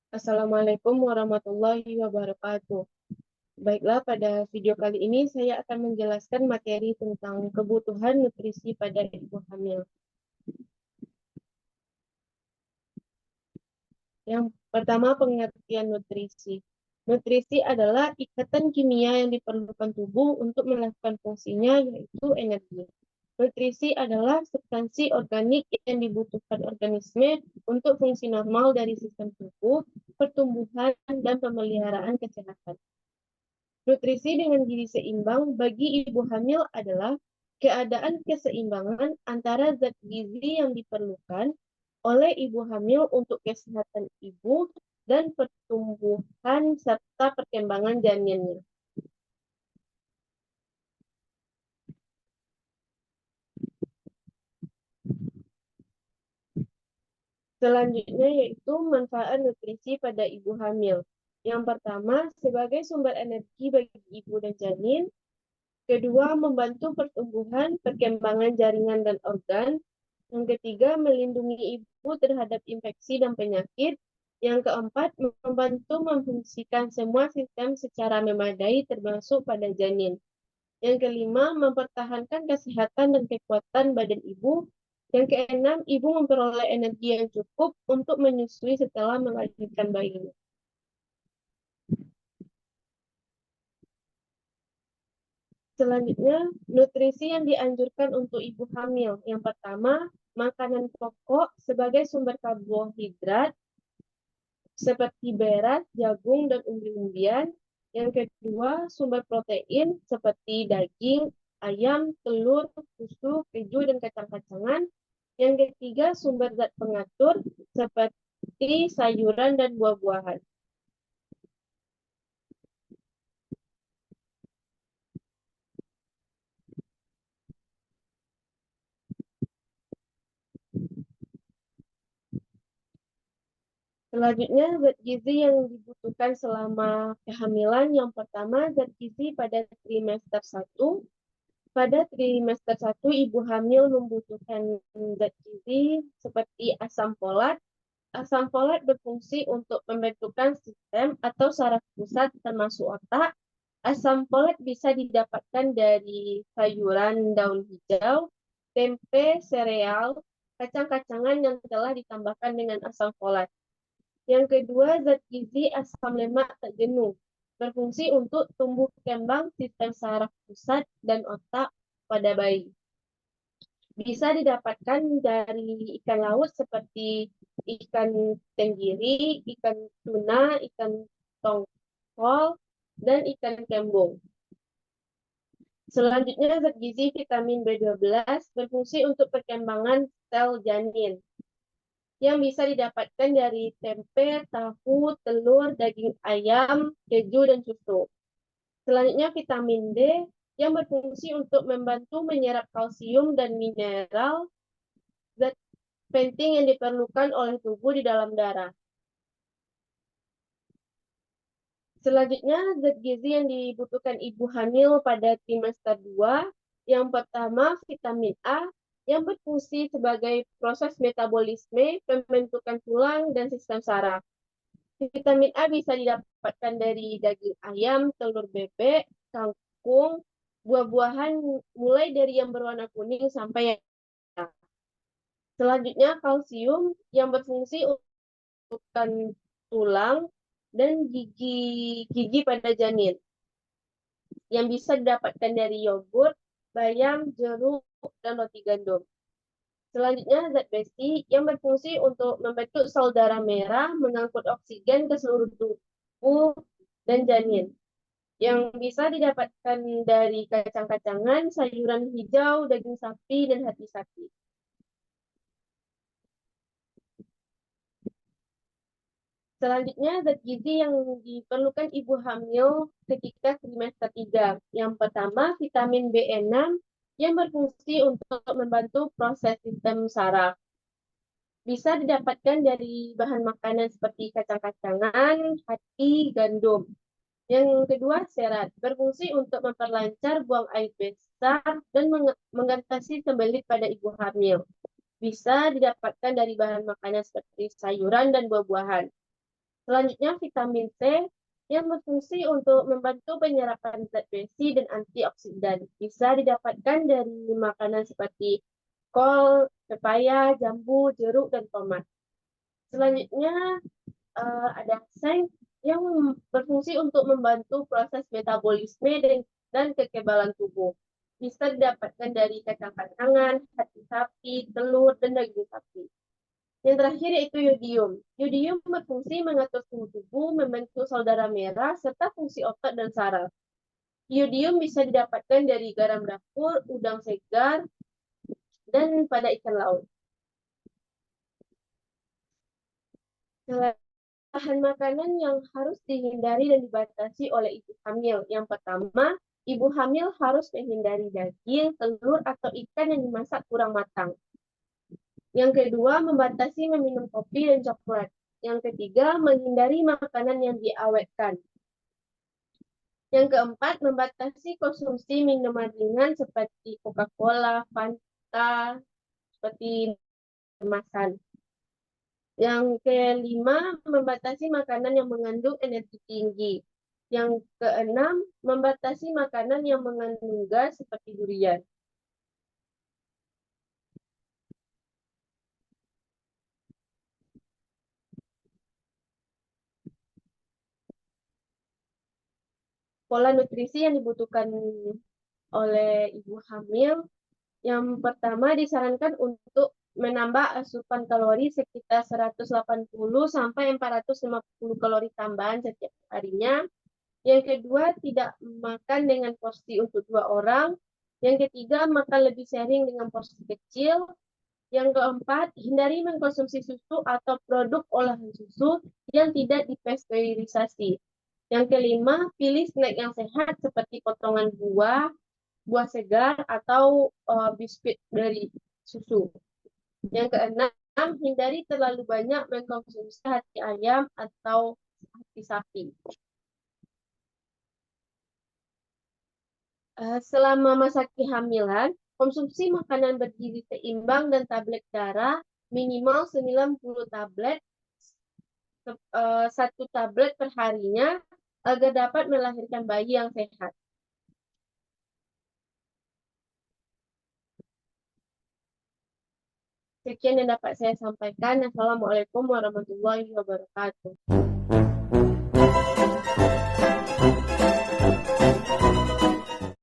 Assalamualaikum warahmatullahi wabarakatuh. Baiklah, pada video kali ini saya akan menjelaskan materi tentang kebutuhan nutrisi pada ibu hamil. Yang pertama, pengertian nutrisi. Nutrisi adalah ikatan kimia yang diperlukan tubuh untuk melakukan fungsinya, yaitu energi. Nutrisi adalah substansi organik yang dibutuhkan organisme untuk fungsi normal dari sistem tubuh, pertumbuhan, dan pemeliharaan kesehatan. Nutrisi dengan gizi seimbang bagi ibu hamil adalah keadaan keseimbangan antara zat gizi yang diperlukan oleh ibu hamil untuk kesehatan ibu dan pertumbuhan serta perkembangan janinnya. Selanjutnya yaitu manfaat nutrisi pada ibu hamil. Yang pertama, sebagai sumber energi bagi ibu dan janin. Kedua, membantu pertumbuhan, perkembangan jaringan dan organ. Yang ketiga, melindungi ibu terhadap infeksi dan penyakit. Yang keempat, membantu memfungsikan semua sistem secara memadai termasuk pada janin. Yang kelima, mempertahankan kesehatan dan kekuatan badan ibu. Yang keenam, ibu memperoleh energi yang cukup untuk menyusui setelah melahirkan bayinya. Selanjutnya, nutrisi yang dianjurkan untuk ibu hamil. Yang pertama, makanan pokok sebagai sumber karbohidrat seperti beras, jagung, dan umbi-umbian. Yang kedua, sumber protein seperti daging, ayam, telur, susu, keju, dan kacang-kacangan. Yang ketiga, sumber zat pengatur seperti sayuran dan buah-buahan. Selanjutnya, zat gizi yang dibutuhkan selama kehamilan. Yang pertama, zat gizi pada trimester 1. Pada trimester 1, ibu hamil membutuhkan zat gizi seperti asam folat. Asam folat berfungsi untuk pembentukan sistem atau saraf pusat termasuk otak. Asam folat bisa didapatkan dari sayuran daun hijau, tempe, sereal, kacang-kacangan yang telah ditambahkan dengan asam folat. Yang kedua, zat gizi asam lemak tak jenuh berfungsi untuk tumbuh kembang sistem saraf pusat dan otak pada bayi. Bisa didapatkan dari ikan laut seperti ikan tenggiri, ikan tuna, ikan tongkol, dan ikan kembung. Selanjutnya, zat gizi vitamin B12 berfungsi untuk perkembangan sel janin yang bisa didapatkan dari tempe, tahu, telur, daging ayam, keju, dan susu. Selanjutnya, vitamin D yang berfungsi untuk membantu menyerap kalsium dan mineral, zat penting yang diperlukan oleh tubuh di dalam darah. Selanjutnya, zat gizi yang dibutuhkan ibu hamil pada trimester 2. Yang pertama, vitamin A yang berfungsi sebagai proses metabolisme, pembentukan tulang, dan sistem saraf. Vitamin A bisa didapatkan dari daging ayam, telur bebek, kangkung, buah-buahan mulai dari yang berwarna kuning sampai yang merah. Selanjutnya, kalsium yang berfungsi untuk tulang dan gigi pada janin yang bisa didapatkan dari yogurt, bayam, jeruk, dan roti gandum. Selanjutnya, zat besi yang berfungsi untuk membentuk sel darah merah, mengangkut oksigen ke seluruh tubuh dan janin, yang bisa didapatkan dari kacang-kacangan, sayuran hijau, daging sapi, dan hati sapi. Selanjutnya, zat gizi yang diperlukan ibu hamil ketika trimester 3. Yang pertama, vitamin B6 yang berfungsi untuk membantu proses sistem saraf. Bisa didapatkan dari bahan makanan seperti kacang-kacangan, hati, gandum. Yang kedua, serat. Berfungsi untuk memperlancar buang air besar dan mengatasi sembelit pada ibu hamil. Bisa didapatkan dari bahan makanan seperti sayuran dan buah-buahan. Selanjutnya, vitamin C yang berfungsi untuk membantu penyerapan zat besi dan antioksidan. Bisa didapatkan dari makanan seperti kol, pepaya, jambu, jeruk, dan tomat. Selanjutnya, ada zinc yang berfungsi untuk membantu proses metabolisme dan kekebalan tubuh. Bisa didapatkan dari kacang-kacangan, hati sapi, telur, dan daging sapi. Yang terakhir yaitu yodium. Yodium berfungsi mengatur suhu tubuh, membentuk sel darah merah, serta fungsi otot dan saraf. Yodium bisa didapatkan dari garam dapur, udang segar, dan pada ikan laut. Bahan makanan yang harus dihindari dan dibatasi oleh ibu hamil. Yang pertama, ibu hamil harus menghindari daging, telur, atau ikan yang dimasak kurang matang. Yang kedua, membatasi meminum kopi dan coklat. Yang ketiga, menghindari makanan yang diawetkan. Yang keempat, membatasi konsumsi minuman ringan seperti Coca-Cola, Fanta, seperti kemasan. Yang kelima, membatasi makanan yang mengandung energi tinggi. Yang keenam, membatasi makanan yang mengandung gas seperti durian. Pola nutrisi yang dibutuhkan oleh ibu hamil, yang pertama disarankan untuk menambah asupan kalori sekitar 180 sampai 450 kalori tambahan setiap harinya. Yang kedua, tidak makan dengan porsi untuk 2 orang. Yang ketiga, makan lebih sering dengan porsi kecil. Yang keempat, hindari mengkonsumsi susu atau produk olahan susu yang tidak dipasteurisasi. Yang kelima, pilih snack yang sehat seperti potongan buah, buah segar, atau biskuit dari susu. Yang keenam, hindari terlalu banyak mengkonsumsi hati ayam atau hati sapi. Selama masa kehamilan, konsumsi makanan bergizi seimbang dan tablet darah minimal 90 tablet, 1 tablet per harinya agar dapat melahirkan bayi yang sehat. Sekian yang dapat saya sampaikan. Assalamualaikum warahmatullahi wabarakatuh.